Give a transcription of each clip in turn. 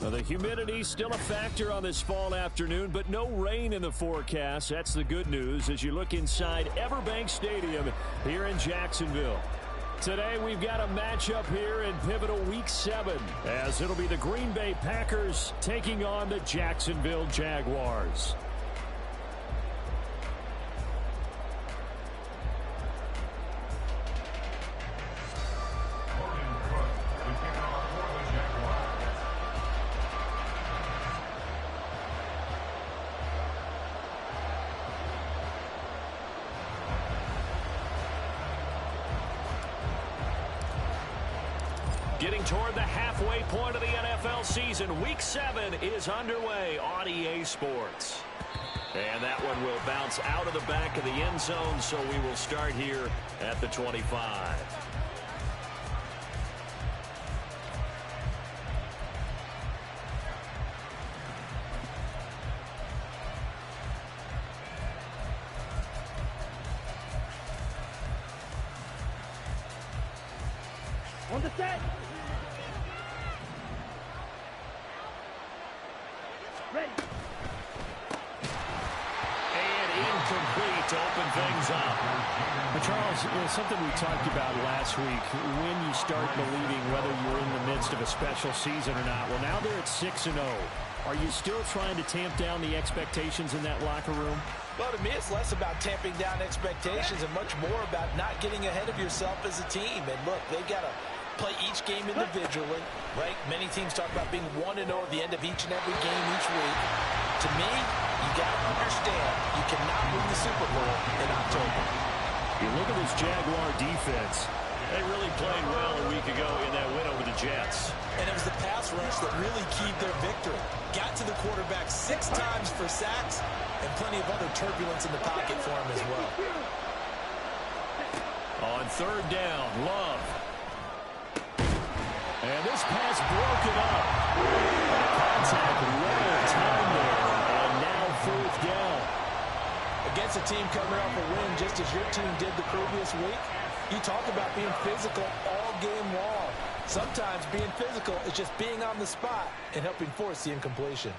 The humidity still a factor on this fall afternoon, but no rain in the forecast. That's the good news as you look inside Everbank Stadium here in Jacksonville. Today we've got a matchup here in pivotal Week 7 as it'll be the Green Bay Packers taking on the Jacksonville Jaguars. Getting toward the halfway point of the NFL season, Week 7 is underway on EA Sports. And that one will bounce out of the back of the end zone, so we will start here at the 25. On the set. Ready. And incomplete to open things up. Charles, something we talked about last week, when you start believing whether you're in the midst of a special season or not. Well, now they're at 6-0. Are you still trying to tamp down the expectations in that locker room? Well, to me, it's less about tamping down expectations and much more about not getting ahead of yourself as a team. And look, they've got to play each game individually, right? Many teams talk about being 1-0 at the end of each and every game each week. To me, you got to understand you cannot win the Super Bowl in October. You look at this Jaguar defense. They really played well a week ago in that win over the Jets. And it was the pass rush that really keyed their victory. Got to the quarterback 6 times for sacks and plenty of other turbulence in the pocket for him as well. On third down, Love. And this pass broken up. Contact right on time there. And now fourth down. Against a team coming off a win just as your team did the previous week, you talk about being physical all game long. Sometimes being physical is just being on the spot and helping force the incompletion.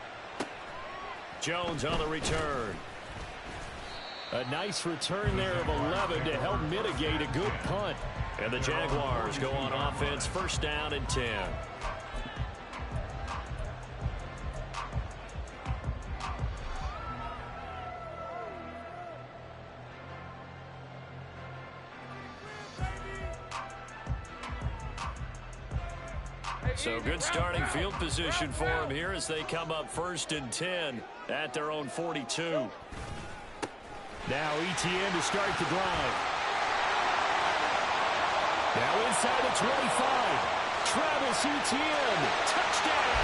Jones on the return. A nice return there of 11 to help mitigate a good punt. And the Jaguars go on offense, first down and 10. So good starting field position for them here as they come up first and 10 at their own 42. Now ETN to start the drive. Now inside the 25. Travis Etienne. Touchdown,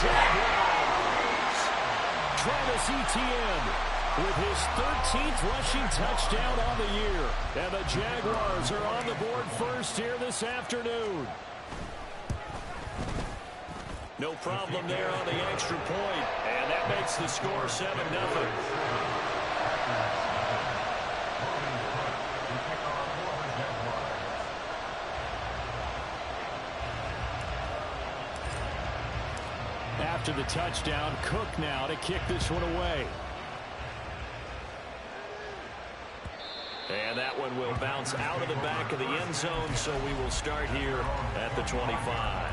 Jaguars. Travis Etienne with his 13th rushing touchdown on the year. And the Jaguars are on the board first here this afternoon. No problem there on the extra point. And that makes the score 7-0. After the touchdown, Cook now to kick this one away. And that one will bounce out of the back of the end zone, so we will start here at the 25.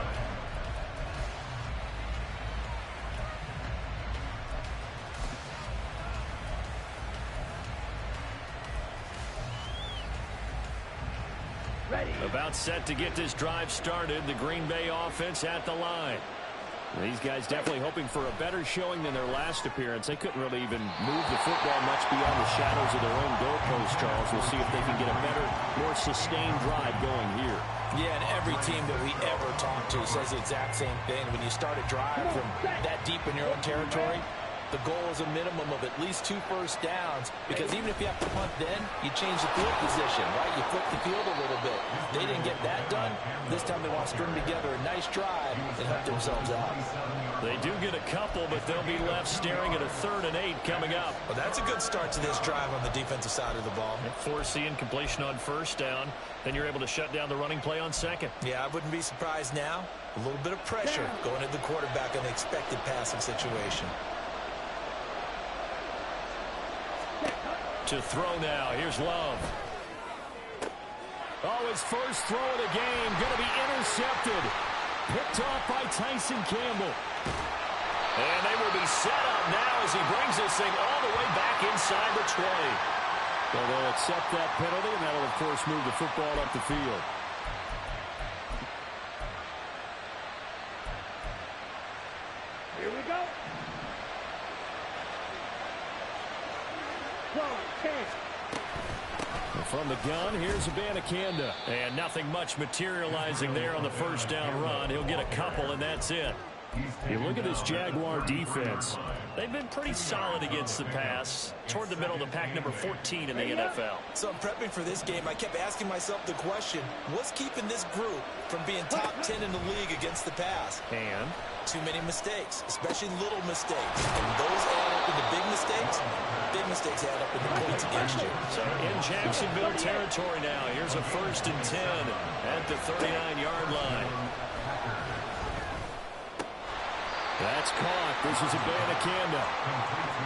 About set to get this drive started. The Green Bay offense at the line. These guys definitely hoping for a better showing than their last appearance. They couldn't really even move the football much beyond the shadows of their own goalpost, Charles. We'll see if they can get a better, more sustained drive going here. Yeah, and every team that we ever talk to says the exact same thing. When you start a drive from that deep in your own territory, the goal is a minimum of at least 2 first downs, because even if you have to punt then, you change the field position, right? You flip the field a little bit. They didn't get that done. This time they want to string together a nice drive and help themselves out. They do get a couple, but they'll be left staring at a 3rd and 8 coming up. Well, that's a good start to this drive on the defensive side of the ball. Force the incompletion on 1st down. Then you're able to shut down the running play on 2nd. Yeah, I wouldn't be surprised now. A little bit of pressure going at the quarterback in the expected passing situation. To throw now. Here's Love. Oh, his first throw of the game. Going to be intercepted. Picked off by Tyson Campbell. And they will be set up now as he brings this thing all the way back inside the 20. So they'll accept that penalty, and that'll, of course, move the football up the field. Here we go. From the gun, here's Abanikanda. And nothing much materializing there on the 1st down run. He'll get a couple, and that's it. You look at this Jaguar defense. They've been pretty solid against the pass. Toward the middle of the pack, number 14 in the NFL. So I'm prepping for this game. I kept asking myself the question, what's keeping this group from being top 10 in the league against the pass? And too many mistakes, especially little mistakes. And those add up into big mistakes. Big mistakes add up into points against you. So in Jacksonville territory now. Here's a 1st and 10 at the 39-yard line. That's caught. This is Abanikanda.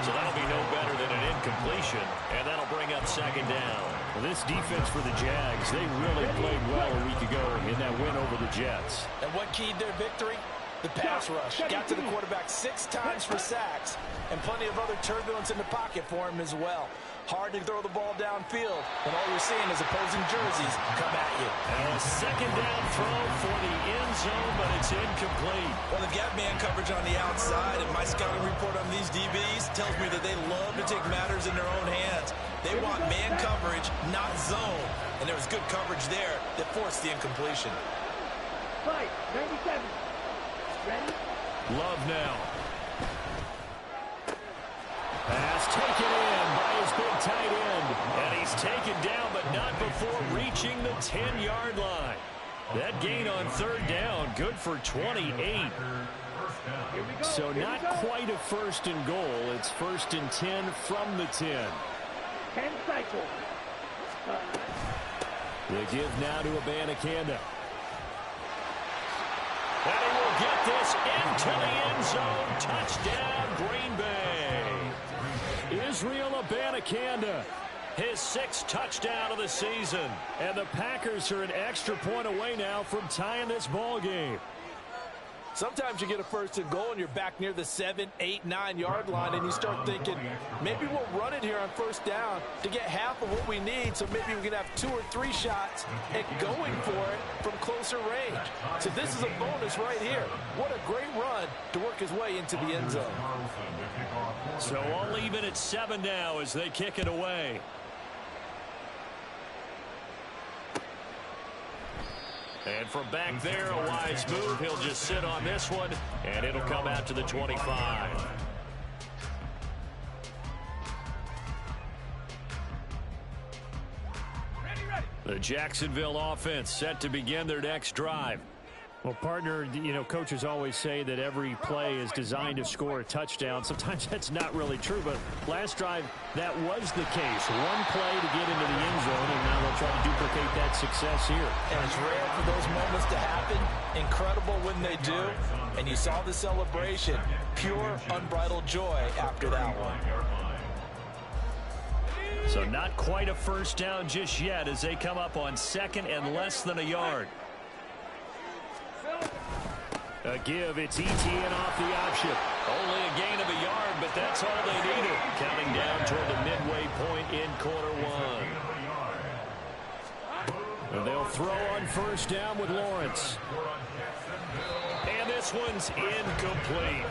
So that'll be no better than an incompletion, and that'll bring up 2nd down. Well, this defense for the Jags, they really played well a week ago in that win over the Jets. And what keyed their victory? The pass rush. Got to the quarterback 6 times for sacks, and plenty of other turbulence in the pocket for him as well. Hard to throw the ball downfield when all you're seeing is opposing jerseys come at you. And a 2nd down throw for the end zone, but it's incomplete. Well, the gap man coverage on the outside, and my scouting report on these DBs tells me that they love to take matters in their own hands. They want man coverage, not zone. And there was good coverage there that forced the incompletion. Fight, 97. Ready? Love now. Pass taken in by his big tight end. And he's taken down, but not before reaching the 10-yard line. That gain on 3rd down, good for 28. So not quite a 1st and goal. It's 1st and 10 from the 10. 10 cycles. The give now to Abanikanda. And he will get this into the end zone. Touchdown, Green Bay. Israel Abanikanda, his 6th touchdown of the season. And the Packers are an extra point away now from tying this ball game. Sometimes you get a 1st and goal and you're back near the 7, 8, 9-yard line, and you start thinking, maybe we'll run it here on 1st down to get half of what we need, so maybe we can have 2 or 3 shots at going for it from closer range. So this is a bonus right here. What a great run to work his way into the end zone. So all even at 7 now as they kick it away. And from back there, a wise move. He'll just sit on this one, and it'll come out to the 25. The Jacksonville offense set to begin their next drive. Well, partner, you know, coaches always say that every play is designed to score a touchdown. Sometimes that's not really true, but last drive, that was the case. One play to get into the end zone, and now they'll try to duplicate that success here. And it's rare for those moments to happen. Incredible when they do. And you saw the celebration. Pure, unbridled joy after that one. So not quite a 1st down just yet as they come up on 2nd and less than a yard. A give, it's Etienne off the option. Only a gain of a yard, but that's all they needed. Counting down toward the midway point in quarter 1. And they'll throw on 1st down with Lawrence. And this one's incomplete.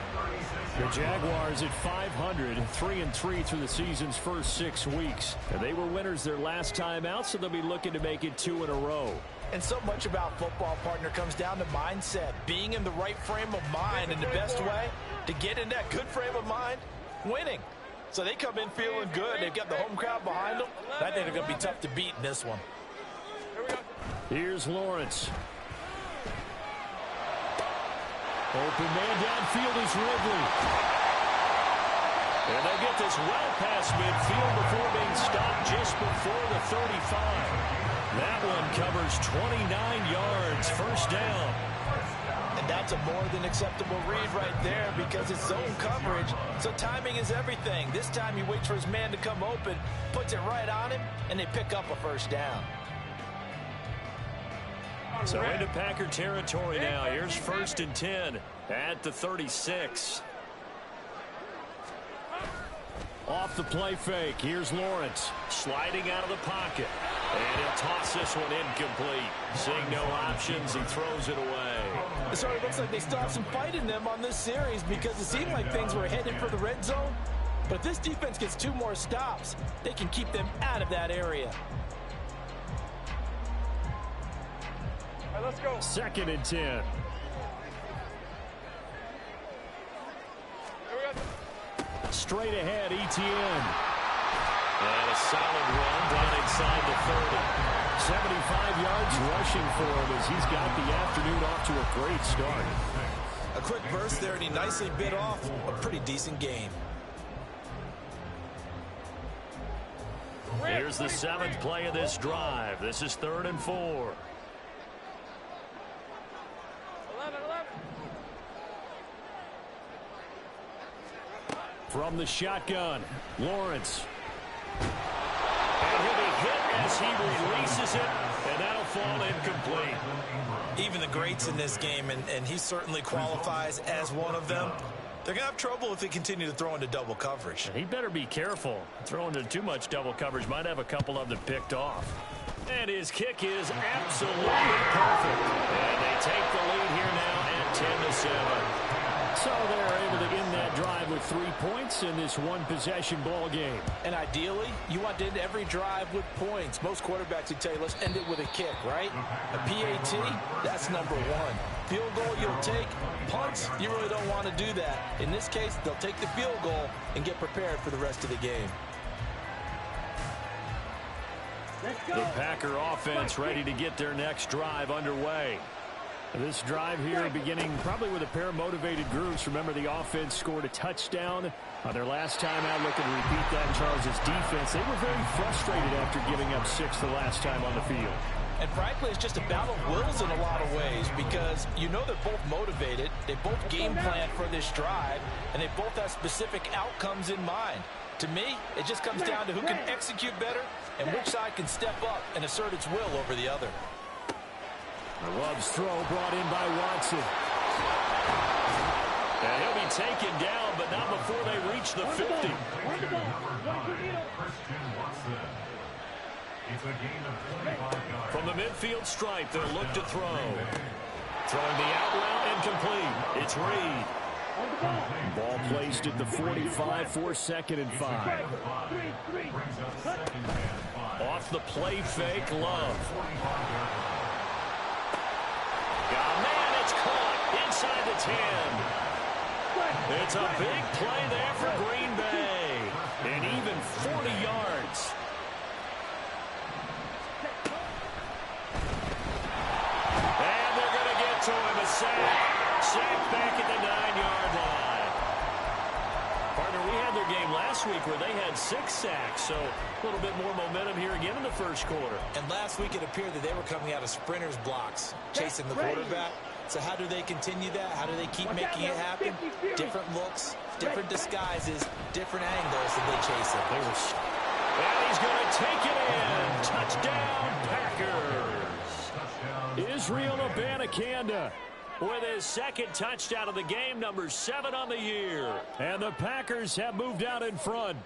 The Jaguars at 500, 3-3 through the season's first 6 weeks. And they were winners their last time out, so they'll be looking to make it 2 in a row. And so much about football, partner, comes down to mindset. Being in the right frame of mind, and the best way to get in that good frame of mind winning. So they come in feeling good. They've got the home crowd behind them. I think they're going to be tough to beat in this one. Here's Lawrence. Open man downfield is Ridley. And they get this well past midfield before being stopped just before the 35. That one covers 29 yards, first down. And that's a more than acceptable read right there because it's zone coverage, so timing is everything. This time he waits for his man to come open, puts it right on him, and they pick up a first down. So into Packer territory now. Here's 1st and 10 at the 36. Off the play fake. Here's Lawrence sliding out of the pocket. And he'll toss this one incomplete. Seeing no options, he throws it away. So it looks like they still have some fight in them on this series because it seemed like things were headed for the red zone. But if this defense gets 2 more stops, they can keep them out of that area. All right, let's go. 2nd and 10. Straight ahead, Etienne. And a solid run down inside the 30. 75 yards rushing for him as he's got the afternoon off to a great start. A quick burst there, and he nicely bit off a pretty decent game. Here's the 7th play of this drive. This is 3rd and 4. 11. From the shotgun, Lawrence. And he'll be hit as he releases it, and that'll fall incomplete. Even the greats in this game, and he certainly qualifies as one of them, they're going to have trouble if they continue to throw into double coverage. He better be careful. Throwing into too much double coverage might have a couple of them picked off. And his kick is absolutely perfect. And they take the lead here now at 10-7. So they're able to end that drive with 3 points in this one-possession ball game. And ideally, you want to end every drive with points. Most quarterbacks would tell you, let's end it with a kick, right? A PAT, that's number 1. Field goal you'll take. Punts, you really don't want to do that. In this case, they'll take the field goal and get prepared for the rest of the game. The Packer offense ready to get their next drive underway. This drive here beginning probably with a pair of motivated groups. Remember, the offense scored a touchdown on their last time out. Looking to repeat that in Charles' defense. They were very frustrated after giving up 6 the last time on the field. And frankly, it's just a battle of wills in a lot of ways because you know they're both motivated. They both game plan for this drive, and they both have specific outcomes in mind. To me, it just comes down to who can execute better and which side can step up and assert its will over the other. Love's throw brought in by Watson. And he'll be taken down, but not before they reach the 50. From the midfield stripe, they'll look to throw. Throwing the out route incomplete. It's Reed. Ball placed at the 45 for 2nd and 5. Off the play fake, Love. Man, it's caught inside the 10. It's a big play there for Green Bay. And even 40 yards. And they're going to get to him. A sack. Sack back at the 9-yard line. Partner, we had their game last week where they had 6 sacks. So a little bit more momentum here again in the first quarter. And last week it appeared that they were coming out of sprinters blocks, chasing the quarterback. So how do they continue that? How do they keep making it happen? Different looks, different disguises, different angles that they chase it. And he's going to take it in. Touchdown, Packers. Israel Abanikanda with his 2nd touchdown of the game, number 7 on the year. And the Packers have moved out in front.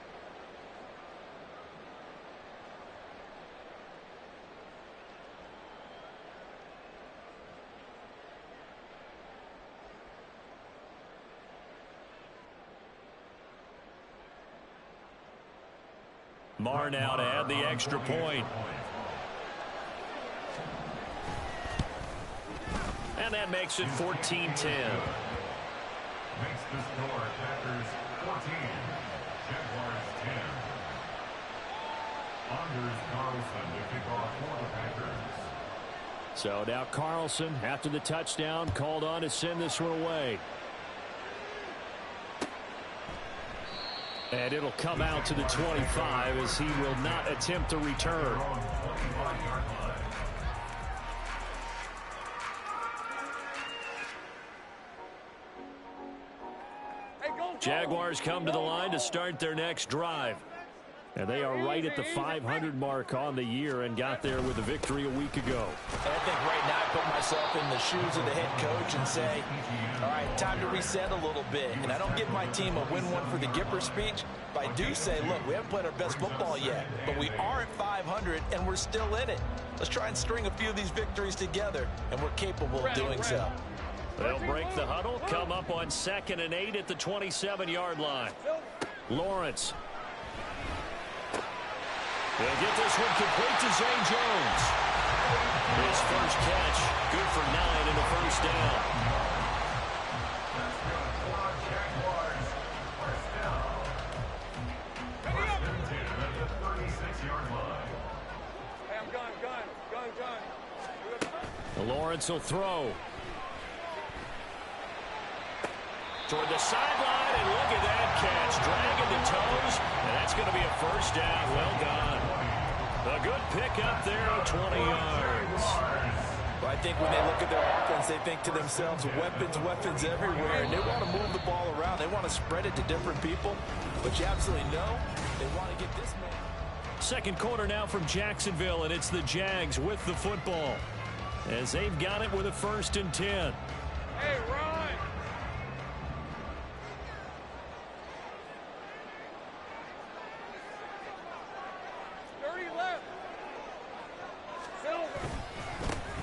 Marr now to add the extra point. And that makes it 14-10. Makes the score Packers 14, So now Carlson, after the touchdown, called on to send this one away. And it'll come out to the 25 as he will not attempt to return. Jaguars come to the line to start their next drive. And they are right at the 500 mark on the year and got there with a victory a week ago. I think right now I put myself in the shoes of the head coach and say, all right, time to reset a little bit. And I don't give my team a win one for the Gipper speech, but I do say, look, we haven't played our best football yet, but we are at 500 and we're still in it. Let's try and string a few of these victories together, and we're capable of doing so. They'll break the huddle, come up on 2nd and 8 at the 27-yard line. Lawrence. They'll get this one complete to Zay Jones. His first catch, good for 9 and a first down. Lawrence will throw. Toward the sideline, and look at that catch. Dragging the toes, and that's going to be a first down. Well done. A good pickup there of 20 yards. Well, I think when they look at their offense, they think to themselves, weapons everywhere, and they want to move the ball around. They want to spread it to different people, but you absolutely know they want to get this man. Second quarter now from Jacksonville, and it's the Jags with the football as they've got it with a 1st and 10. Hey, Ron!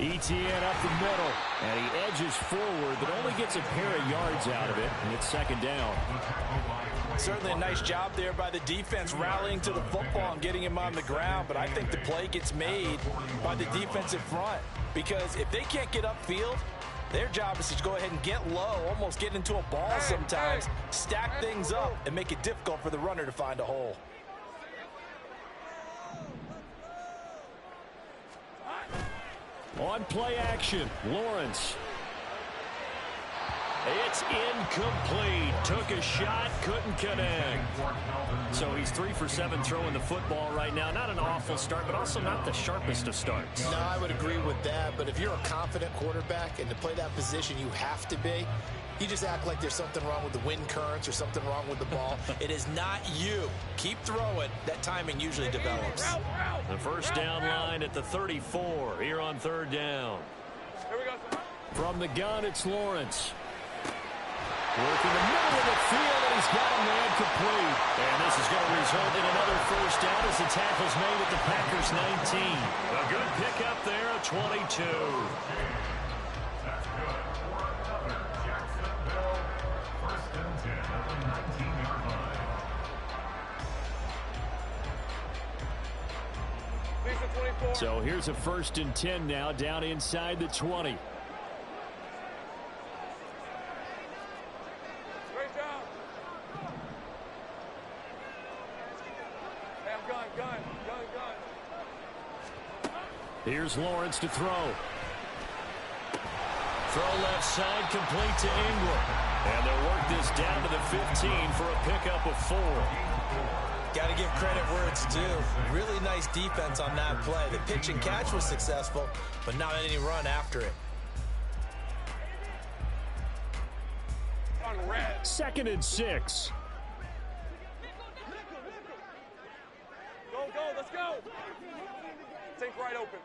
Etienne up the middle, and he edges forward, but only gets a pair of yards out of it, and it's 2nd down. Certainly a nice job there by the defense rallying to the football and getting him on the ground, but I think the play gets made by the defensive front, because if they can't get upfield, their job is to go ahead and get low, almost get into a ball sometimes, stack things up, and make it difficult for the runner to find a hole. On play action, Lawrence. It's incomplete. Took a shot, couldn't connect. So he's 3 for 7 throwing the football right now. Not an awful start, but also not the sharpest of starts. No, I would agree with that. But if you're a confident quarterback and to play that position, you have to be. You just act like there's something wrong with the wind currents or something wrong with the ball. It is not you. Keep throwing. That timing usually develops. The first down line at the 34 here on 3rd down. Here we go. From the gun, it's Lawrence. Working the middle of the field, and he's got a man complete. And this is going to result in another first down as the tackle's made at the Packers 19. A good pickup there at 22. So here's a 1st and 10 now down inside the 20. Great job. Hey, I'm gun. Here's Lawrence to throw. Throw left side, complete to Ingram. And they'll work this down to the 15 for a pickup of 4. Got to give credit where it's due. Really nice defense on that play. The pitch and catch was successful, but not any run after it. 2nd and 6. Go, let's go. Think right open.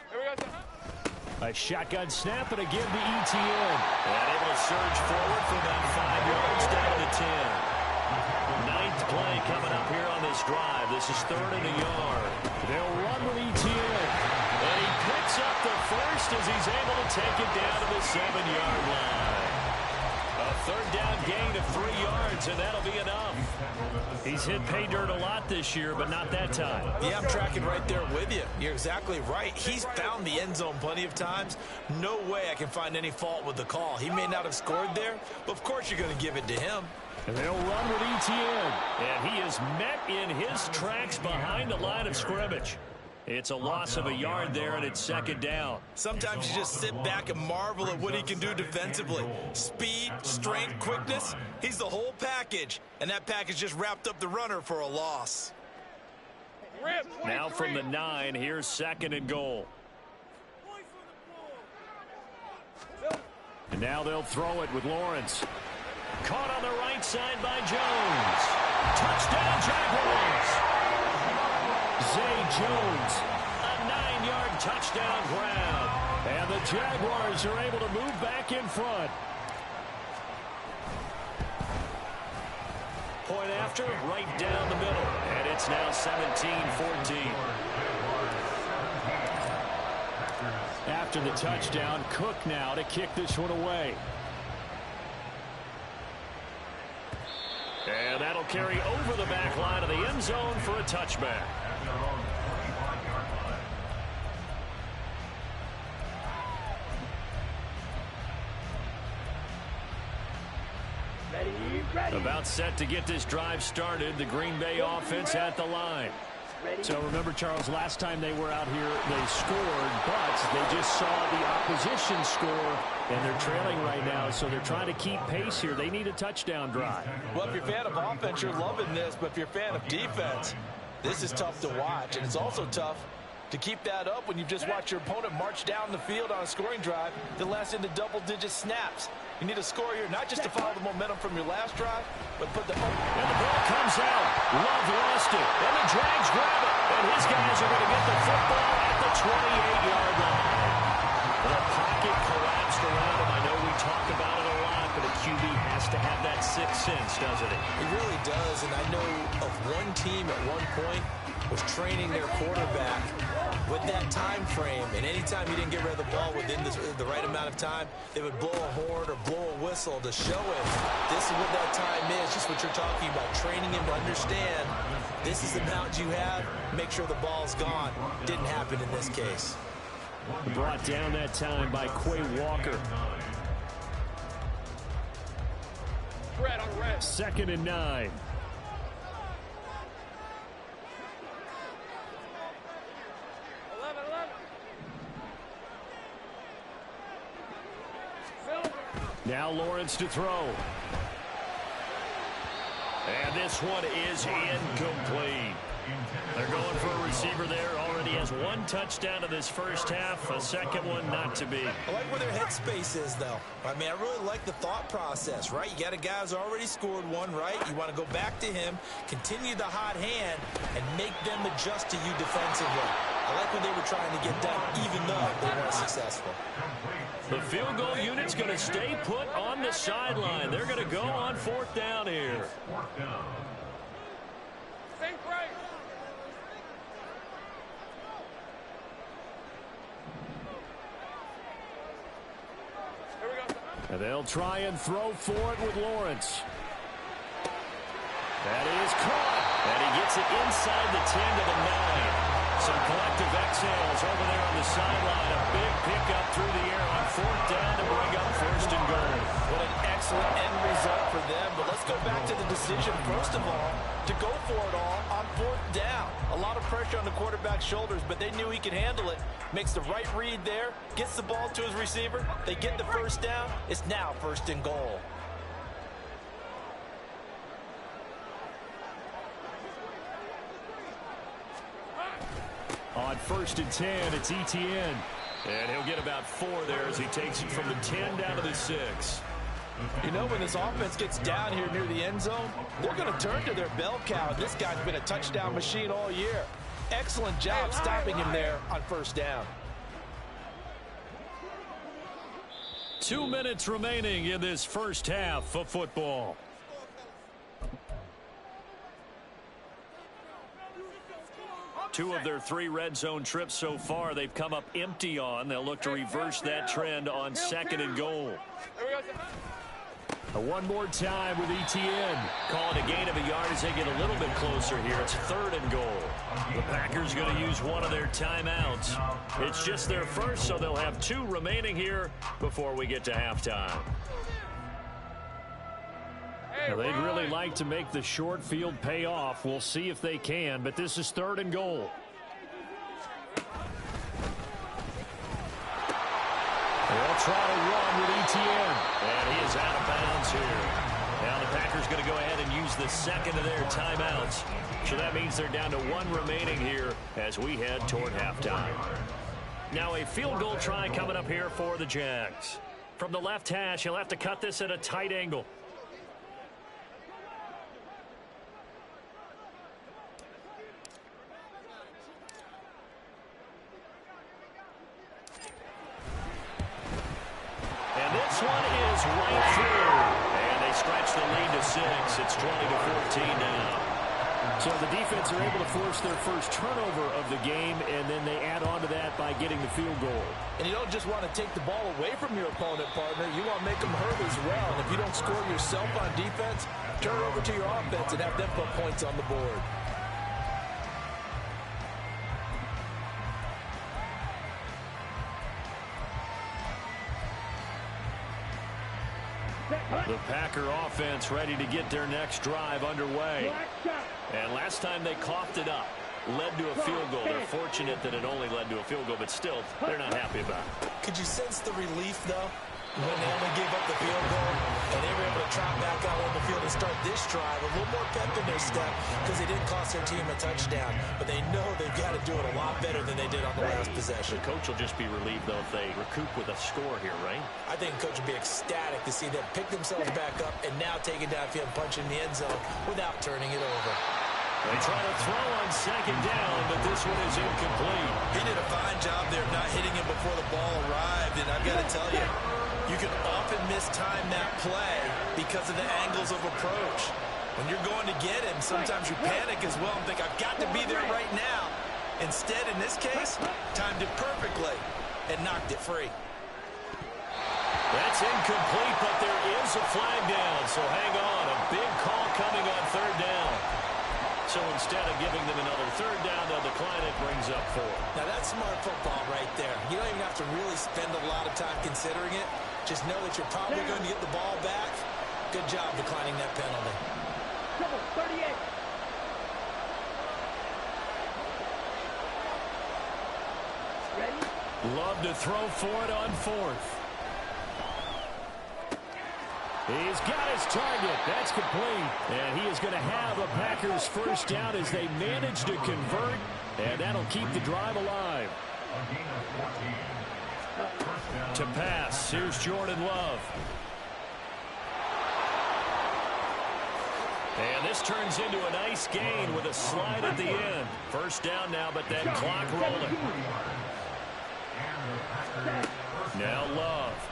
Here we go. A shotgun snap, and again to Etienne. And able to surge forward for about 5 yards down to 10. 9th play coming up here on this drive. This is 3rd and a yard. They'll run with Etienne. And he picks up the first as he's able to take it down to the 7-yard line. A 3rd down gain of 3 yards, and that'll be enough. He's hit pay dirt a lot this year, but not that time. Yeah, I'm tracking right there with you. You're exactly right. He's found the end zone plenty of times. No way I can find any fault with the call. He may not have scored there, but of course you're going to give it to him. And they'll run with Etienne. And he is met in his tracks behind the line of scrimmage. It's a loss of a yard there, and it's second down. Sometimes you just sit back and marvel at what he can do defensively. Speed, strength, quickness, he's the whole package. And that package just wrapped up the runner for a loss. Now from the 9, here's second and goal. And now they'll throw it with Lawrence. Caught on the right side by Jones. Touchdown, Jaguars. Zay Jones, a 9-yard touchdown grab. And the Jaguars are able to move back in front. Point after, right down the middle. And it's now 17-14. After the touchdown, Cook now to kick this one away. And that'll carry over the back line of the end zone for a touchback. About set to get this drive started. The Green Bay offense at the line. So remember, Charles, last time they were out here, they scored, but they just saw the opposition score, and they're trailing right now, so they're trying to keep pace here. They need a touchdown drive. Well, if you're a fan of offense, you're loving this, but if you're a fan of defense, this is tough to watch, and it's also tough to keep that up when you've just watched your opponent march down the field on a scoring drive that lasts into double-digit snaps. You need a score here, not just to follow the momentum from your last drive, but put the... And the ball comes out. Love lost it. And the Jags grab it. And his guys are going to get the football at the 28-yard line. The pocket collapsed around him. I know we talk about it a lot, but a QB has to have that sixth sense, doesn't it? He really does, and I know of one team at one point was training their quarterback with that time frame, and anytime he didn't get rid of the ball within the right amount of time, they would blow a horn or blow a whistle to show him this is what that time is, just what you're talking about, training him to understand this is the amount you have, make sure the ball's gone. Didn't happen in this case. Brought down that time by Quay Walker. Second and 9. Now Lawrence to throw. And this one is incomplete. They're going for a receiver there. Already has one touchdown in this first half. A second one not to be. I like where their headspace is, though. I mean, I really like the thought process, right? You got a guy who's already scored one, right? You want to go back to him, continue the hot hand, and make them adjust to you defensively. I like what they were trying to get done, even though they weren't successful. The field goal unit's going to stay put on the sideline. They're going to go on fourth down here. Think right. Here we go. And they'll try and throw for it with Lawrence. That is caught. And he gets it inside the 10 to the 9. Some collective exhales over there on the sideline. A big pickup through the air on fourth down to bring up first and goal. What an excellent end result for them. But let's go back to the decision, first of all, to go for it all on fourth down. A lot of pressure on the quarterback's shoulders, but they knew he could handle it. Makes the right read there, gets the ball to his receiver. They get the first down. It's now first and goal. On first and 10, it's Etienne. And he'll get about 4 there as he takes it from the 10 down to the 6. You know, when this offense gets down here near the end zone, they're going to turn to their bell cow. This guy's been a touchdown machine all year. Excellent job stopping him there on first down. 2 minutes remaining in this first half of football. Two of their 3 red zone trips so far they've come up empty on. They'll look to reverse that trend on second and goal. One more time with Etienne. Calling a gain of a yard as they get a little bit closer here. It's third and goal. The Packers going to use one of their timeouts. It's just their first, so they'll have 2 remaining here before we get to halftime. Now, they'd really like to make the short field pay off. We'll see if they can, but this is third and goal. try to run with ETN. And he is out of bounds here. Now the Packers going to go ahead and use the second of their timeouts. So that means they're down to one remaining here as we head toward halftime. Now a field goal try coming up here for the Jags. From the left hash, he'll have to cut this at a tight angle. And this one is right through. And they stretch the lead to 6. It's 20-14 now. So the defense are able to force their first turnover of the game, and then they add on to that by getting the field goal. And you don't just want to take the ball away from your opponent, partner. You want to make them hurt as well. And if you don't score yourself on defense, turn it over to your offense and have them put points on the board. The Packer offense ready to get their next drive underway. And last time they coughed it up, led to a field goal. They're fortunate that it only led to a field goal, but still, they're not happy about it. Could you sense the relief, though, when they only gave up the field goal and they were able to trot back out on the field and start this drive? A little more pep in their step because they didn't cost their team a touchdown, but they know they've got to do it a lot better than they did on the last possession. The coach will just be relieved, though, if they recoup with a score here, right? I think the coach would be ecstatic to see them pick themselves back up and now take it downfield and punch in the end zone without turning it over. They try to throw on second down, but this one is incomplete. He did a fine job there of not hitting him before the ball arrived, and I've got to tell you, you can often mistime that play because of the angles of approach. When you're going to get him, sometimes you panic as well and think, I've got to be there right now. Instead, in this case, timed it perfectly and knocked it free. That's incomplete, but there is a flag down, so hang on. A big call coming on third down. So instead of giving them another third down, they'll decline it, brings up 4. Now that's smart football right there. You don't even have to really spend a lot of time considering it. Just know that you're probably going to get the ball back. Good job declining that penalty. 38. Ready? Love to throw for it on 4th. He's got his target. That's complete. And he is going to have a Packers first down as they manage to convert. And that'll keep the drive alive. To pass, here's Jordan Love. And this turns into a nice gain with a slide at the end. First down now, but that clock rolling. Now Love.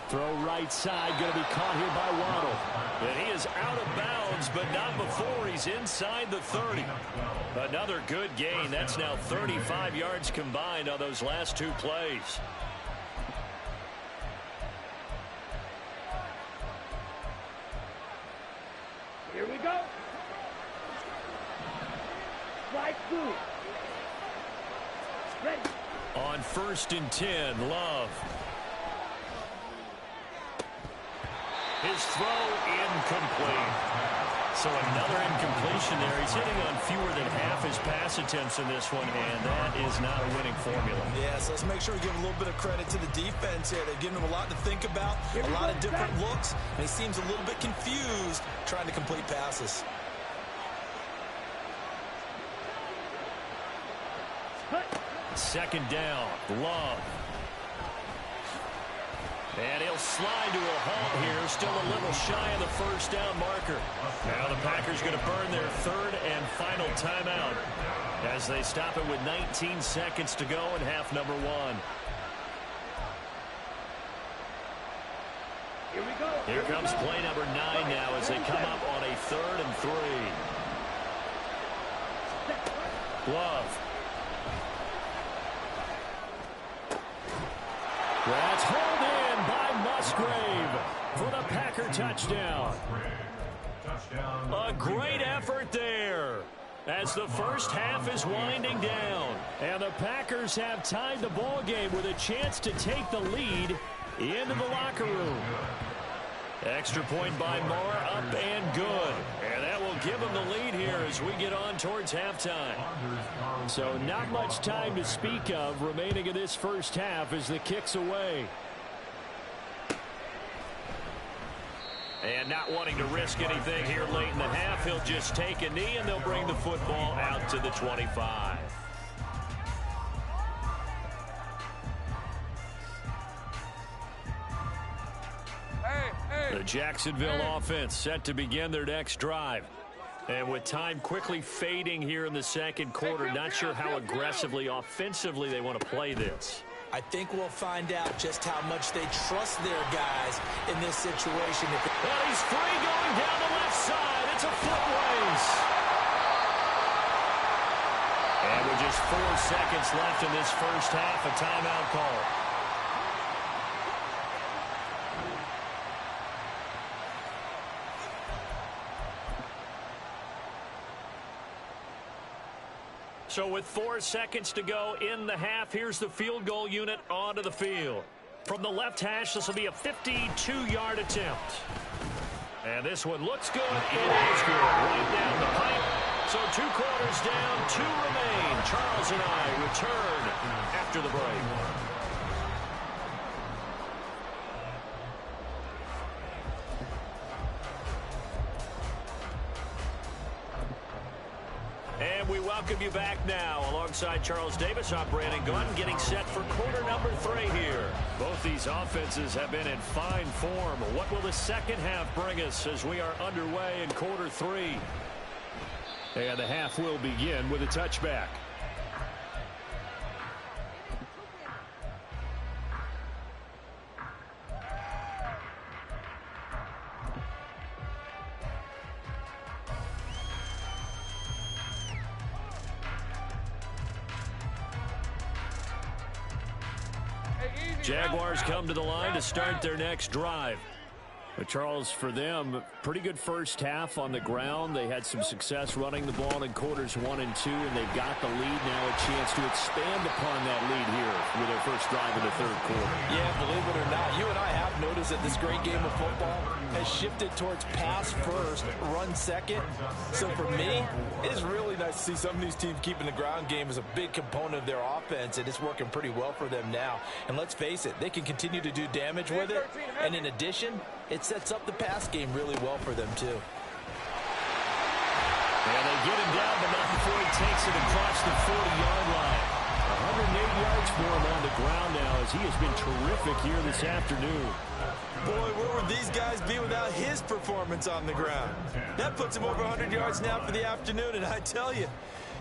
Throw right side, going to be caught here by Waddle. And he is out of bounds, but not before he's inside the 30. Another good gain. That's now 35 yards combined on those last 2 plays. Here we go. Strike 2. Ready. On 1st and 10, Love. His throw incomplete. So another incompletion there. He's hitting on fewer than half his pass attempts in this one, and that is not a winning formula. Yeah, so let's make sure we give a little bit of credit to the defense here. They're giving him a lot to think about, a lot of different looks, and he seems a little bit confused trying to complete passes. Second down, Love. And he'll slide to a halt here, still a little shy of the first down marker. Now the Packers going to burn their 3rd and final timeout as they stop it with 19 seconds to go in half number 1. Here we go. Here comes play number 9 now as they come up on a 3rd and 3. Love. That's hauled in by Musgrave for the Packer touchdown. A great effort there as the first half is winding down. And the Packers have tied the ball game with a chance to take the lead into the locker room. Extra point by Moore, up and good. And that will give them the lead here as we get on towards halftime. So not much time to speak of remaining in this first half as the kick's away. And not wanting to risk anything here late in the half, he'll just take a knee and they'll bring the football out to the 25. The Jacksonville offense set to begin their next drive. And with time quickly fading here in the second quarter, not sure how aggressively, offensively they want to play this. I think we'll find out just how much they trust their guys in this situation. Well, he's free going down the left side. It's a foot race. And with just 4 seconds left in this first half, a timeout call. So with 4 seconds to go in the half, here's the field goal unit onto the field. From the left hash, this will be a 52-yard attempt. And this one looks good. It is good. Right down the pipe. So 2 quarters down, 2 remain. Charles and I return after the break. And we welcome you back now. Alongside Charles Davis, I'm Brandon Gunn, getting set for quarter number 3 here. Both these offenses have been in fine form. What will the second half bring us as we are underway in quarter 3? And the half will begin with a touchback. Jaguars come to the line to start their next drive. But Charles, for them, pretty good first half on the ground. They had some success running the ball in quarters 1 and 2, and they've got the lead now, a chance to expand upon that lead here with their first drive in the third quarter. Yeah, believe it or not, you and I have noticed that this great game of football has shifted towards pass first, run second. So for me, it's really nice to see some of these teams keeping the ground game as a big component of their offense, and it's working pretty well for them now. And let's face it, they can continue to do damage with it, and in addition, it sets up the pass game really well for them, too. And they get him down, but not before he takes it across the 40-yard line. 108 yards for him on the ground now as he has been terrific here this afternoon. Boy, where would these guys be without his performance on the ground? That puts him over 100 yards now for the afternoon, and I tell you,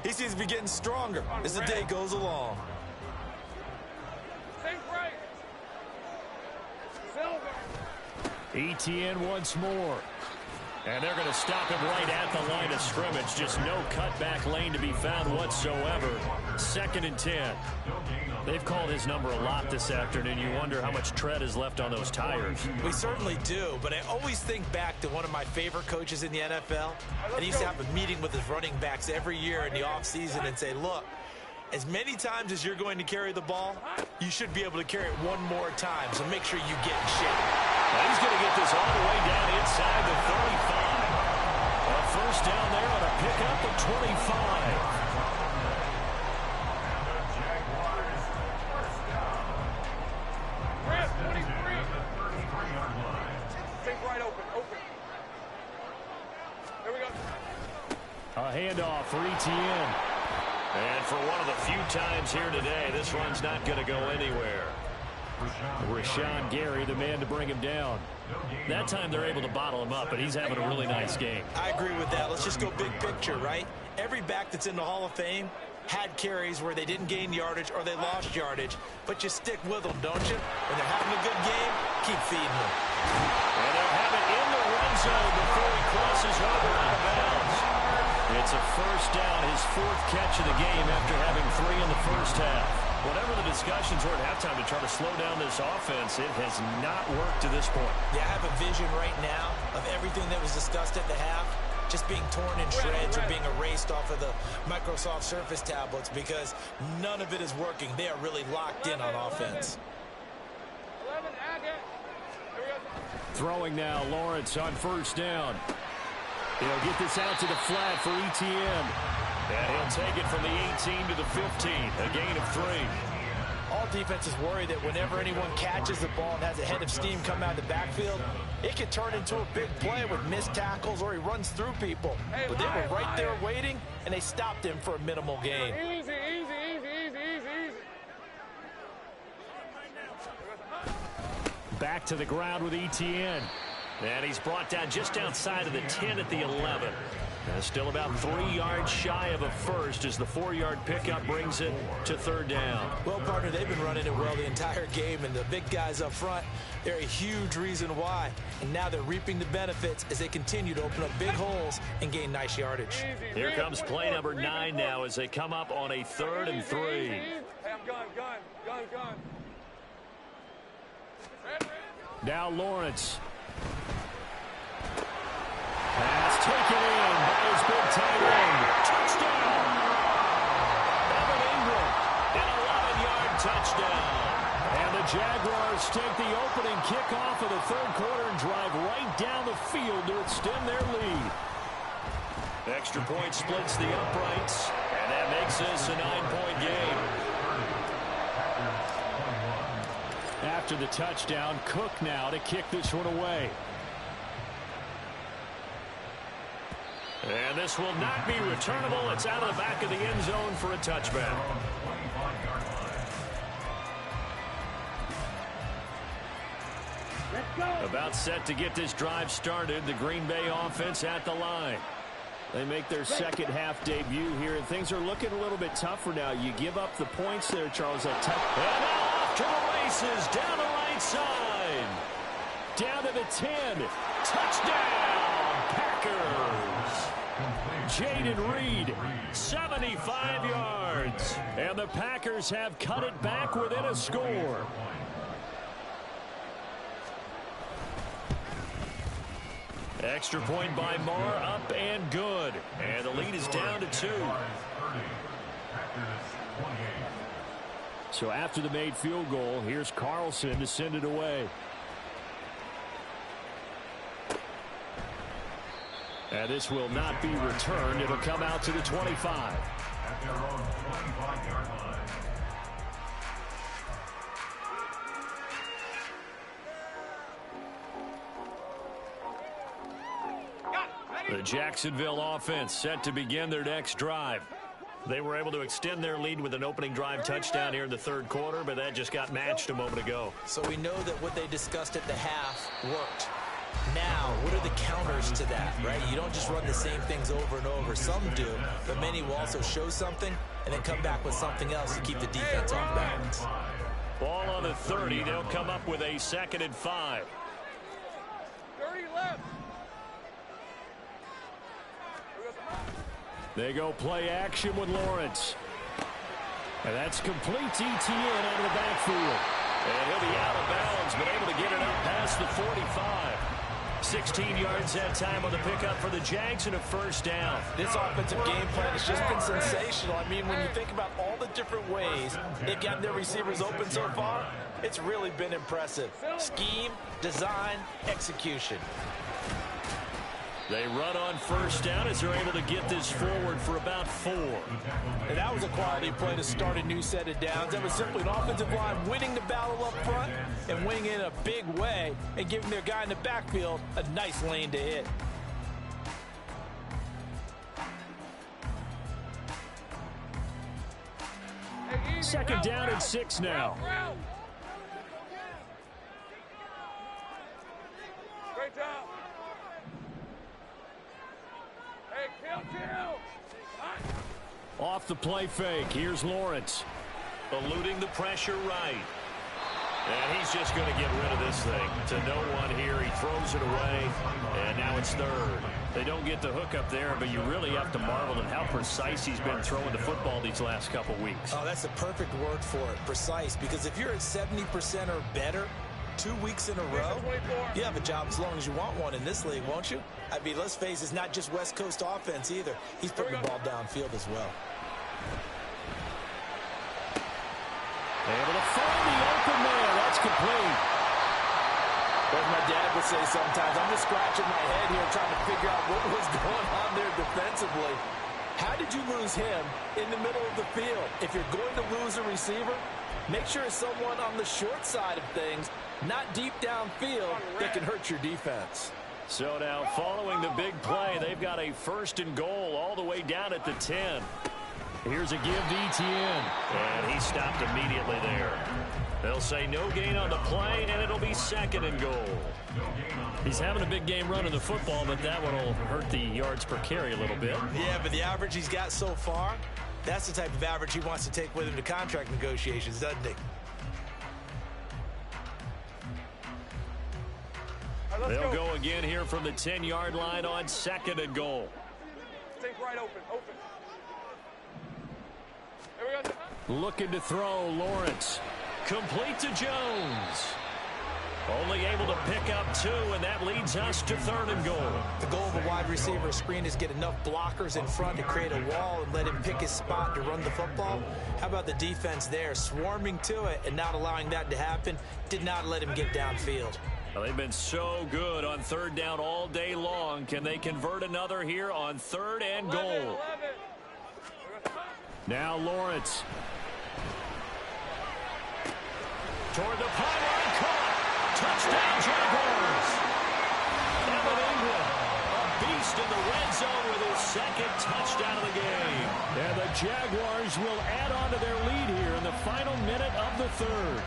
he seems to be getting stronger as the day goes along. ETN once more. And they're going to stop him right at the line of scrimmage. Just no cutback lane to be found whatsoever. 2nd and 10. They've called his number a lot this afternoon. You wonder how much tread is left on those tires. We certainly do, but I always think back to one of my favorite coaches in the NFL. And he used to have a meeting with his running backs every year in the offseason and say, look, as many times as you're going to carry the ball, you should be able to carry it one more time, so make sure you get in shape. Well, he's going to get this all the way down inside the 35. A first down there on a pickup of 25. A handoff for ETN. And for one of the few times here today, this run's not going to go anywhere. Rashawn Gary, the man to bring him down. That time they're able to bottle him up, but he's having a really nice game. I agree with that. Let's just go big picture, right? Every back that's in the Hall of Fame had carries where they didn't gain yardage or they lost yardage, but you stick with them, don't you? When they're having a good game, keep feeding them. And they'll have it in the red zone before he crosses over out of bounds. It's a first down, his 4th catch of the game after having 3 in the first half. Whatever the discussions were at halftime to try to slow down this offense, it has not worked to this point. Yeah, I have a vision right now of everything that was discussed at the half just being torn in shreds or being erased off of the Microsoft Surface tablets because none of it is working. They are really locked in on offense. Throwing now, Lawrence on first down. He'll get this out to the flat for Etienne. And he'll take it from the 18 to the 15, a gain of 3. All defenses worry that whenever anyone catches the ball and has a head of steam come out of the backfield, it can turn into a big play with missed tackles or he runs through people. But they were right there waiting, and they stopped him for a minimal gain. Easy. Back to the ground with Etienne. And he's brought down just outside of the 10 at the 11. Still about 3 yards shy of a first as the 4-yard pickup brings it to 3rd down. Well, partner, they've been running it well the entire game, and the big guys up front, they're a huge reason why. And now they're reaping the benefits as they continue to open up big holes and gain nice yardage. Here comes play number 9 now as they come up on a 3rd and 3. Hey, I'm gun. Now Lawrence. Pass taken in by his big tight end. Touchdown! Evan Ingram, an 11-yard touchdown. And the Jaguars take the opening kickoff of the 3rd quarter and drive right down the field to extend their lead. Extra point splits the uprights, and that makes this a 9-point game. After the touchdown, Cook now to kick this one away. And this will not be returnable. It's out of the back of the end zone for a touchback. Let's go. About set to get this drive started. The Green Bay offense at the line. They make their second half debut here, and things are looking a little bit tougher now. You give up the points there, Charles. That and now off to the races down the right side. Down to the 10. Touchdown, Packers. Jaden Reed, 75 yards. And the Packers have cut it back within a score. Extra point by Marr, up and good. And the lead is down to 2. So after the made field goal, here's Carlson to send it away. And this will not be returned. It'll come out to the 25. The Jacksonville offense set to begin their next drive. They were able to extend their lead with an opening drive touchdown here in the 3rd quarter, but that just got matched a moment ago. So we know that what they discussed at the half worked. Now, what are the counters to that, right? You don't just run the same things over and over. Some do, but many will also show something and then come back with something else to keep the defense off balance. Ball on the 30. They'll come up with a 2nd and 5. 30 left. They go play action with Lawrence. And that's complete to Etienne out of the backfield. And he'll be out of bounds, but able to get it up past the 45. 16 yards that time on the pickup for the Jags and a 1st down. This offensive game plan has just been sensational. I mean, when you think about all the different ways they've gotten their receivers open so far, it's really been impressive. Scheme, design, execution. They run on 1st down as they're able to get this forward for about 4. And that was a quality play to start a new set of downs. That was simply an offensive line winning the battle up front and winning in a big way and giving their guy in the backfield a nice lane to hit. Second down and 6 now. Great job. Off the play fake. Here's Lawrence. Eluding the pressure right. And he's just going to get rid of this thing. To no one here. He throws it away. And now it's 3rd. They don't get the hook up there, but you really have to marvel at how precise he's been throwing the football these last couple weeks. Oh, that's the perfect word for it, precise. Because if you're at 70% or better 2 weeks in a row, you have a job as long as you want one in this league, won't you? I mean, let's face it, it's not just West Coast offense either. He's putting the ball downfield as well. Able to find the open man. That's complete. As my dad would say sometimes, I'm just scratching my head here trying to figure out what was going on there defensively. How did you lose him in the middle of the field? If you're going to lose a receiver, make sure it's someone on the short side of things, not deep downfield, that can hurt your defense. So now following the big play, they've got a 1st and goal all the way down at the 10. Here's a give to Etienne. And he stopped immediately there. They'll say no gain on the play, and it'll be 2nd and goal. He's having a big game running the football, but that one will hurt the yards per carry a little bit. Yeah, but the average he's got so far, that's the type of average he wants to take with him to contract negotiations, doesn't he? They'll go again here from the 10-yard line on 2nd and goal. Think right open. Here we go. Looking to throw, Lawrence. Complete to Jones. Only able to pick up 2, and that leads us to 3rd and goal. The goal of a wide receiver screen is get enough blockers in front to create a wall and let him pick his spot to run the football. How about the defense there, swarming to it and not allowing that to happen? Did not let him get downfield. Well, they've been so good on 3rd down all day long. Can they convert another here on 3rd and goal? 11. Now Lawrence. Toward the pylon, caught. Touchdown, Jaguars. Evan Ingram, a beast in the red zone with his 2nd touchdown of the game. And the Jaguars will add on to their lead here in the final minute of the 3rd.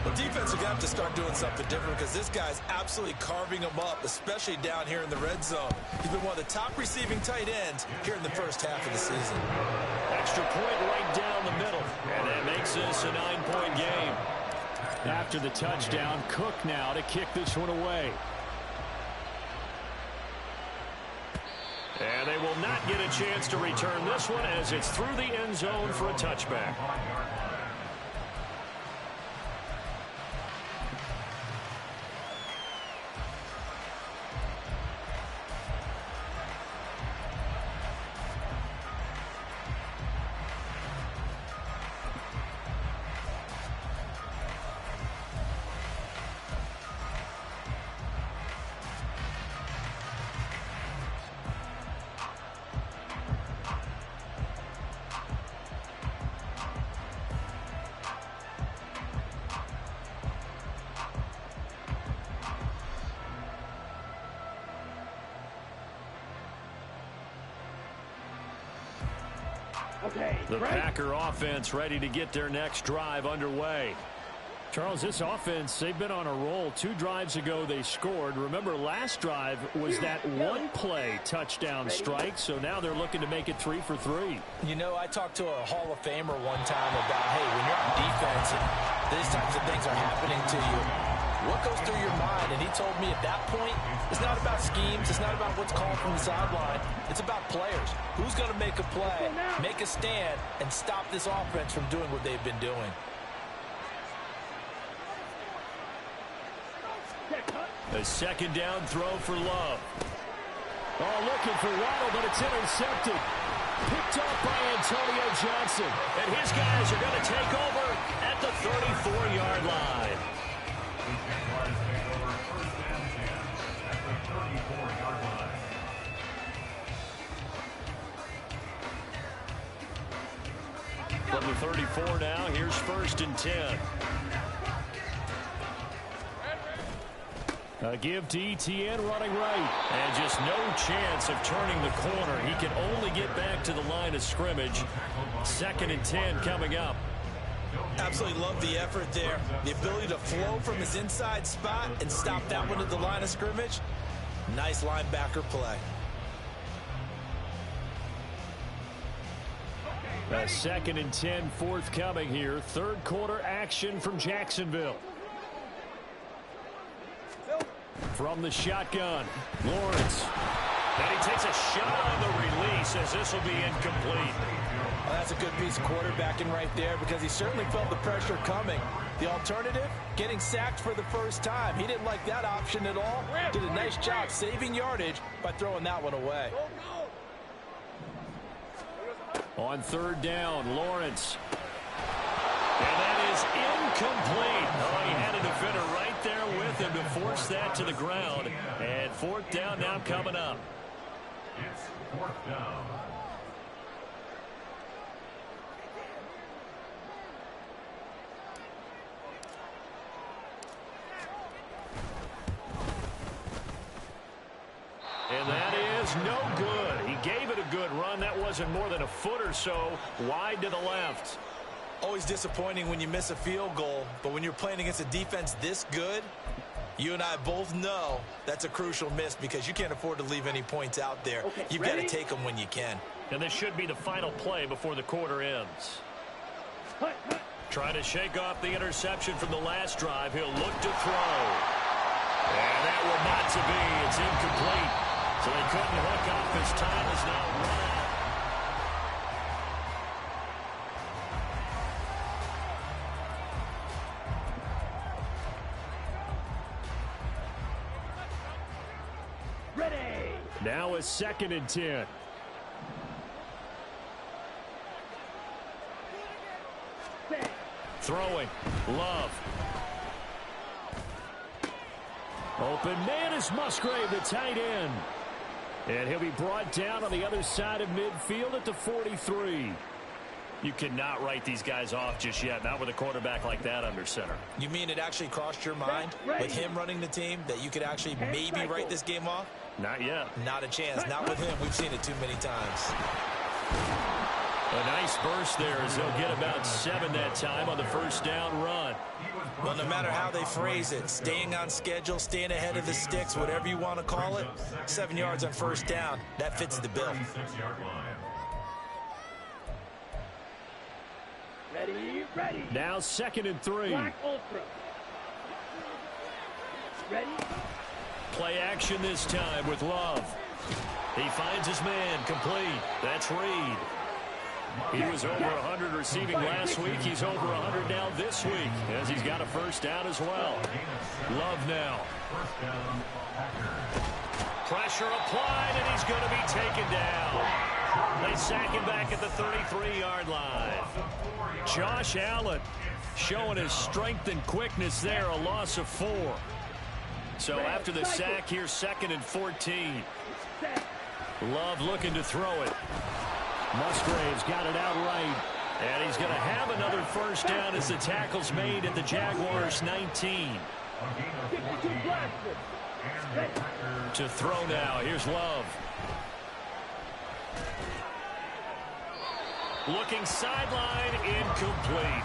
Well, defense are going to have to start doing something different because this guy's absolutely carving them up, especially down here in the red zone. He's been one of the top receiving tight ends here in the first half of the season. Extra point right down the middle, and that makes this a 9-point game. After the touchdown, Cook now to kick this one away. And they will not get a chance to return this one as it's through the end zone for a touchback. The Packer offense ready to get their next drive underway. Charles, this offense, they've been on a roll. 2 drives ago they scored. Remember, last drive was that 1-play touchdown strike, so now they're looking to make it 3 for 3. You know, I talked to a Hall of Famer one time about, hey, when you're on defense and these types of things are happening to you, what goes through your mind? And he told me at that point, it's not about schemes. It's not about what's called from the sideline. It's about players. Who's going to make a play, make a stand, and stop this offense from doing what they've been doing? A 2nd down throw for Love. Oh, looking for Waddle, but it's intercepted. Picked up by Antonio Johnson. And his guys are going to take over at the 34-yard line. From the 34 now, here's 1st and 10. A give to Etienne running right. And just no chance of turning the corner. He can only get back to the line of scrimmage. 2nd and 10 coming up. Absolutely love the effort there. The ability to flow from his inside spot and stop that one at the line of scrimmage. Nice linebacker play. A 2nd and 10 forthcoming here. 3rd quarter action from Jacksonville. From the shotgun, Lawrence. And he takes a shot on the release as this will be incomplete. Well, that's a good piece of quarterbacking right there because he certainly felt the pressure coming. The alternative, getting sacked for the first time. He didn't like that option at all. Did a nice job saving yardage by throwing that one away. On 3rd down, Lawrence. And that is incomplete. Oh, he had a defender right there with him to force that to the ground. And fourth down now coming up. It's fourth down. And that is no good. He gave it a good run. That wasn't more than a foot or so wide to the left. Always disappointing when you miss a field goal, but when you're playing against a defense this good, you and I both know that's a crucial miss because you can't afford to leave any points out there. Okay, You've got to take them when you can. And this should be the final play before the quarter ends. Trying to shake off the interception from the last drive. He'll look to throw. And that will not to be. It's incomplete. So they couldn't hook up. His time is now run out. Ready. Now a 2nd and 10. Throwing. Love. Open man is Musgrave, the tight end. And he'll be brought down on the other side of midfield at the 43. You cannot write these guys off just yet, not with a quarterback like that under center. You mean it actually crossed your mind with him running the team that you could actually maybe write this game off? Not yet. Not a chance. Not with him. We've seen it too many times. A nice burst there as they'll get about 7 that time on the first down run. Well, no matter how they phrase it, staying on schedule, staying ahead of the sticks, whatever you want to call it, 7 yards on first down, that fits the bill. Ready, ready. Now 2nd and 3. Black Ultra. Ready. Play action this time with Love. He finds his man complete. That's Reed. He was over 100 receiving last week. He's over 100 now this week as he's got a first down as well. Love now. Pressure applied, and he's going to be taken down. They sack him back at the 33-yard line. Josh Allen showing his strength and quickness there, a loss of 4. So after the sack, here's 2nd and 14. Love looking to throw it. Musgrave's got it out right. And he's going to have another first down as the tackle's made at the Jaguars 19. To throw now. Here's Love. Looking sideline, incomplete.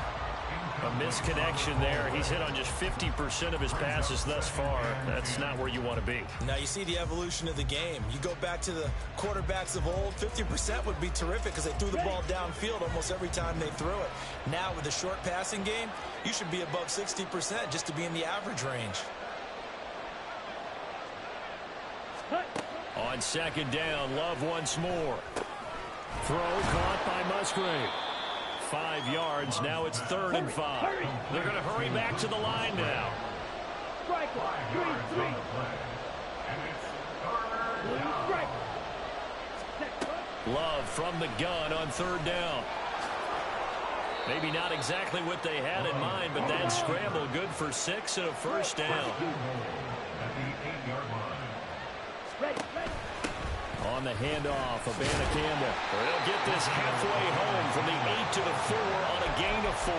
A misconnection there. He's hit on just 50% of his passes thus far. That's not where you want to be. Now you see the evolution of the game. You go back to the quarterbacks of old, 50% would be terrific because they threw the ball downfield almost every time they threw it. Now with the short passing game, you should be above 60% just to be in the average range. On 2nd down, Love once more. Throw caught by Musgrave. 5 yards. Now it's 3rd and 5. They're going to hurry back to the line now. Strike 3-3. Love from the gun on 3rd down. Maybe not exactly what they had in mind, but that scramble good for 6 and a first down. On the handoff, Abanikanda. They'll get this halfway home from the 8 to the 4 on a gain of 4.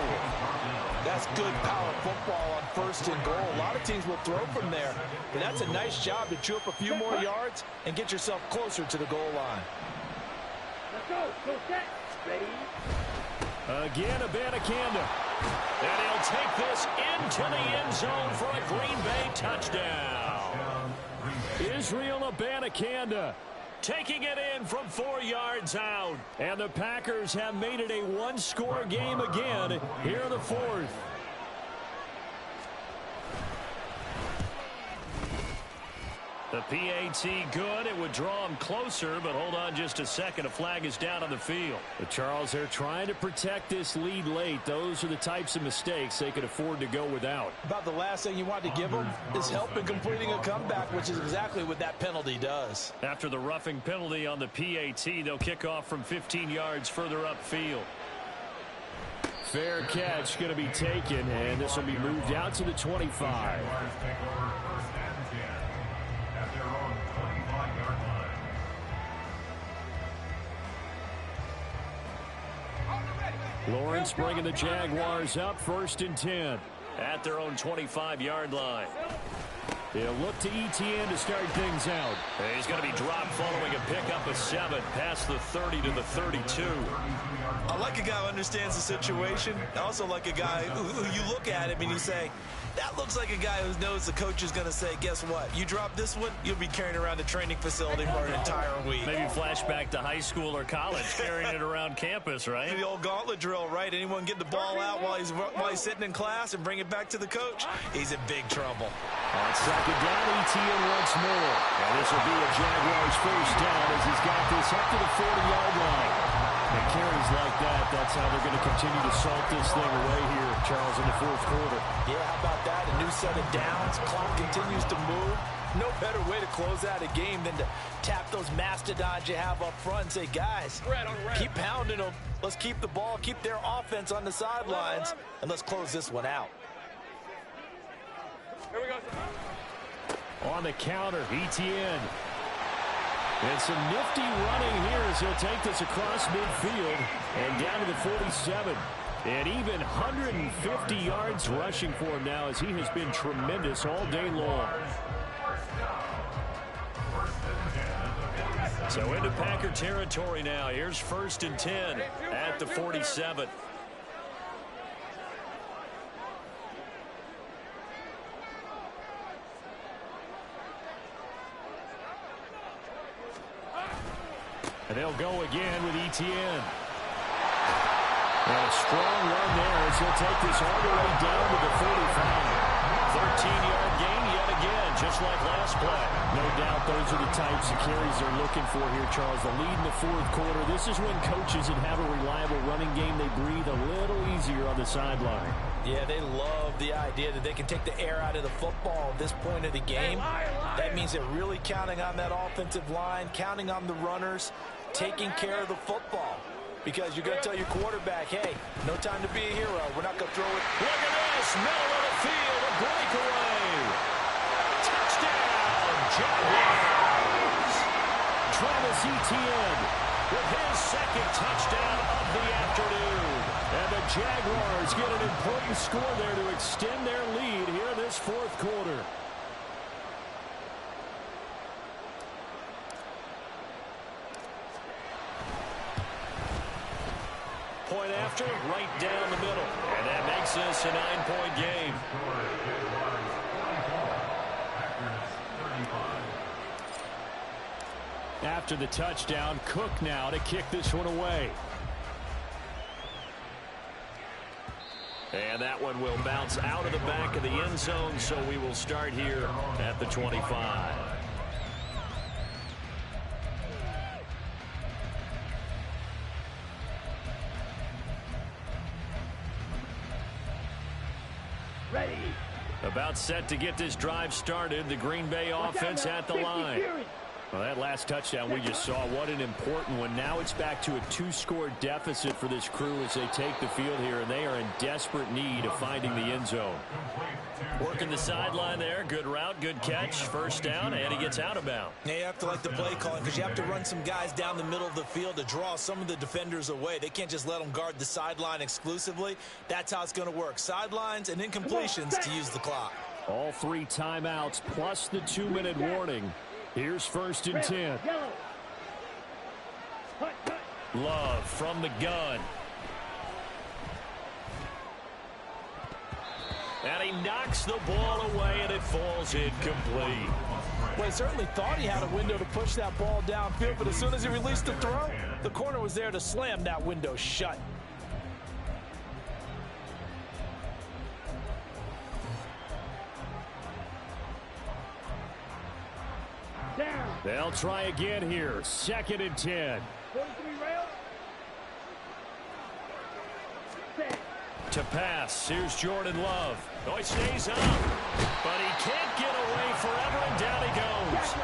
That's good power football on 1st and goal. A lot of teams will throw from there, but that's a nice job to chew up a few more yards and get yourself closer to the goal line. Let's go. Go set. Ready. Again, Abanikanda. And he'll take this into the end zone for a Green Bay touchdown. Israel Abanikanda taking it in from 4 yards out. And the Packers have made it a one-score game again here in the 4th. The PAT good. It would draw him closer, but hold on just a second. A flag is down on the field. But Charles, they're trying to protect this lead late. Those are the types of mistakes they could afford to go without. About the last thing you want to give them is help in completing a comeback, which is exactly what that penalty does. After the roughing penalty on the PAT, they'll kick off from 15 yards further upfield. Fair catch going to be taken, and this will be moved out to the 25. Lawrence bringing the Jaguars up 1st and 10 at their own 25-yard line. They'll look to Etienne to start things out. He's going to be dropped following a pickup of 7 past the 30 to the 32. I like a guy who understands the situation. I also like a guy who you look at him and you say, that looks like a guy who knows the coach is going to say, guess what? You drop this one, you'll be carrying around the training facility for an entire week. Maybe flashback to high school or college, carrying it around campus, right? The old gauntlet drill, right? Anyone get the ball out while he's sitting in class and bring it back to the coach? He's in big trouble. On 2nd down, Etienne once more. And this will be a Jaguars 1st down as he's got this up to the 40-yard line. And carries like that, that's how they're going to continue to salt this thing away here, Charles, in the 4th quarter. Yeah, how about that? A new set of downs. Clock continues to move. No better way to close out a game than to tap those mastodons you have up front and say, guys, keep pounding them. Let's keep the ball, keep their offense on the sidelines, and let's close this one out. Here we go. On the counter, Etienne. And some nifty running here as he'll take this across midfield and down to the 47. And even 150 yards rushing for him now as he has been tremendous all day long. So into Packer territory now. Here's 1st and 10 at the 47. And they'll go again with Etienne. And a strong run there as he'll take this all the way down to the 45. 13-yard gain yet again, just like last play. No doubt those are the types of carries they're looking for here, Charles. The lead in the 4th quarter. This is when coaches that have a reliable running game, they breathe a little easier on the sideline. Yeah, they love the idea that they can take the air out of the football at this point of the game. That means they're really counting on that offensive line, counting on the runners, taking care of the football. Because you're going to tell your quarterback, hey, no time to be a hero. We're not going to throw it. Look at this, middle of the field, a breakaway. Touchdown, Jaguars. Travis Etienne with his 2nd touchdown of the afternoon. And the Jaguars get an important score there to extend their lead here in this 4th quarter. Point after, right down the middle. And that makes this a 9-point game. After the touchdown, Cook now to kick this one away. And that one will bounce out of the back of the end zone, so we will start here at the 25. Ready. About set to get this drive started. The Green Bay offense at the line. Well, that last touchdown we just saw, what an important one. Now it's back to a 2-score deficit for this crew as they take the field here, and they are in desperate need of finding the end zone. Working the sideline there. Good route, good catch. 1st down, and he gets out of bounds. Yeah, you have to like the play calling because you have to run some guys down the middle of the field to draw some of the defenders away. They can't just let them guard the sideline exclusively. That's how it's going to work. Sidelines and incompletions to use the clock. All 3 timeouts plus the 2-minute warning. Here's 1st and 10. Love from the gun. And he knocks the ball away, and it falls incomplete. Well, he certainly thought he had a window to push that ball downfield, but as soon as he released the throw, the corner was there to slam that window shut. They'll try again here. 2nd and 10. 43 rail. Set. To pass. Here's Jordan Love. Oh, he stays up, but he can't get away forever, and down he goes.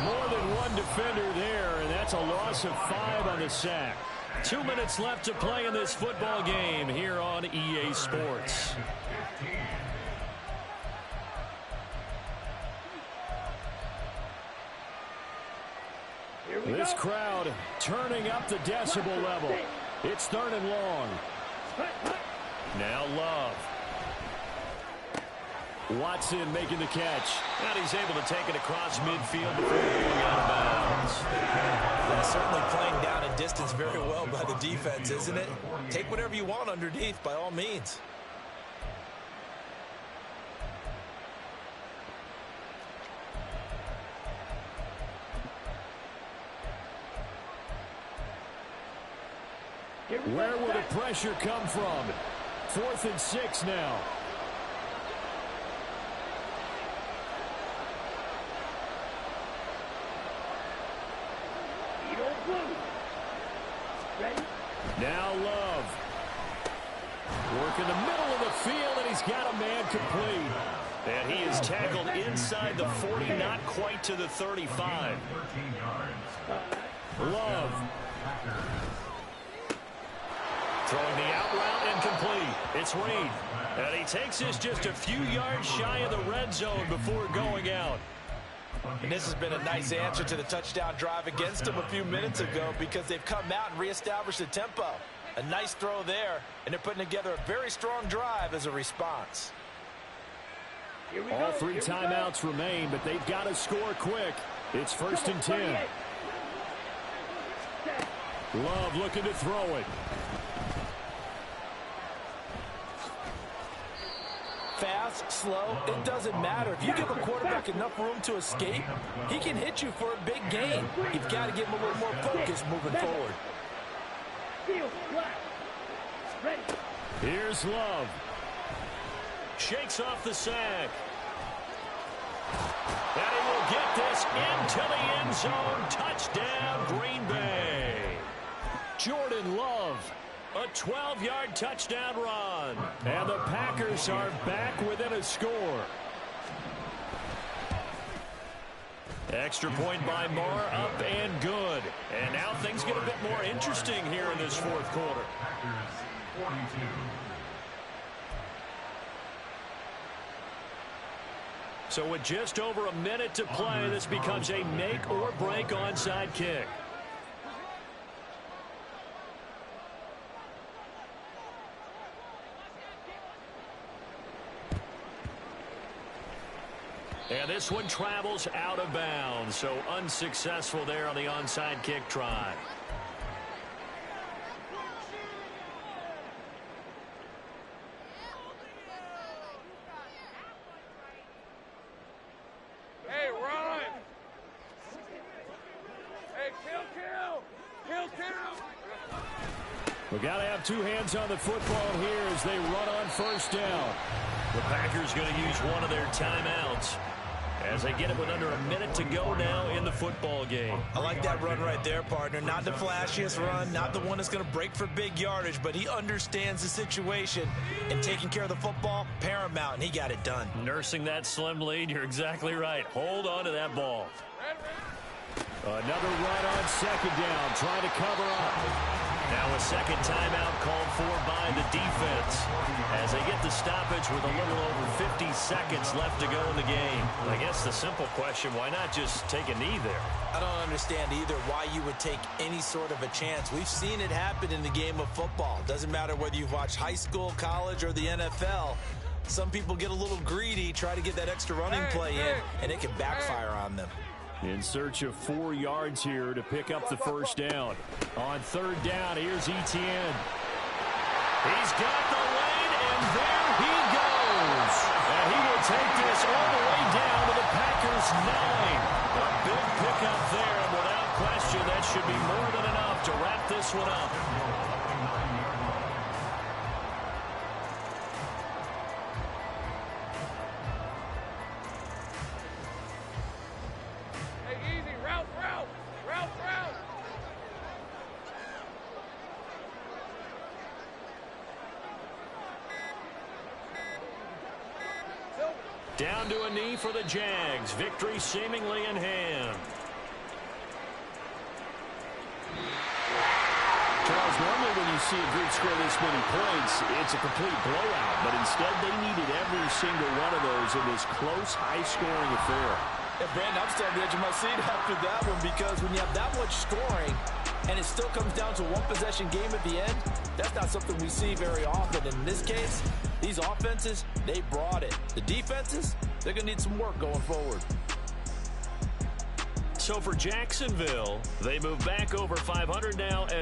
More than one defender there, and that's a loss of 5 on the sack. 2 minutes left to play in this football game here on EA Sports. This crowd turning up the decibel level. It's 3rd and long. Now Love. Watson making the catch. And he's able to take it across midfield before going out of bounds. Yeah, certainly playing down and distance very well by the defense, isn't it? Take whatever you want underneath, by all means. Where will the pressure come from? 4th and 6 now. Now Love. Work in the middle of the field, and he's got a man complete. And he is tackled inside the 40, not quite to the 35. Love. Throwing the out route and complete. It's Reed. And he takes this just a few yards shy of the red zone before going out. And this has been a nice answer to the touchdown drive against them a few minutes ago because they've come out and reestablished the tempo. A nice throw there, and they're putting together a very strong drive as a response. All 3 timeouts remain, but they've got to score quick. It's 1st and 10. Love looking to throw it. Fast, slow, it doesn't matter. If you give a quarterback enough room to escape, he can hit you for a big gain. You've got to give him a little more focus moving forward. Here's Love. Shakes off the sack. And he will get this into the end zone. Touchdown, Green Bay. Jordan Love. A 12-yard touchdown run. And the Packers are back within a score. Extra point by Marr, up and good. And now things get a bit more interesting here in this 4th quarter. Packers 42. So with just over a minute to play, this becomes a make or break onside kick. And this one travels out of bounds, so unsuccessful there on the onside kick try. Hey, run! Hey, kill! We got to have 2 hands on the football here as they run on 1st down. The Packers going to use one of their timeouts as they get it with under a minute to go now in the football game. I like that run right there, partner. Not the flashiest run, not the one that's going to break for big yardage, but he understands the situation, and taking care of the football, paramount, and he got it done. Nursing that slim lead, you're exactly right. Hold on to that ball. Another run on 2nd down, trying to cover up. Now a 2nd timeout called for by the defense as they get the stoppage with a little over 50 seconds left to go in the game. I guess the simple question, why not just take a knee there? I don't understand either why you would take any sort of a chance. We've seen it happen in the game of football. Doesn't matter whether you've watched high school, college, or the NFL. Some people get a little greedy, try to get that extra running play in, and it can backfire on them. In search of 4 yards here to pick up the 1st down. On 3rd down, here's Etienne. He's got the lane, and there he goes. And he will take this all the way down to the Packers' 9. A big pickup there, and without question, that should be more than enough to wrap this one up. Down to a knee for the Jags. Victory seemingly in hand. Charles, normally when you see a group score this many points, it's a complete blowout. But instead, they needed every single one of those in this close, high-scoring affair. Yeah, Brandon, I'm still on the edge of my seat after that one because when you have that much scoring and it still comes down to one possession game at the end, that's not something we see very often. In this case, these offenses, they brought it. The defenses, they're going to need some work going forward. So for Jacksonville, they move back over 500 now at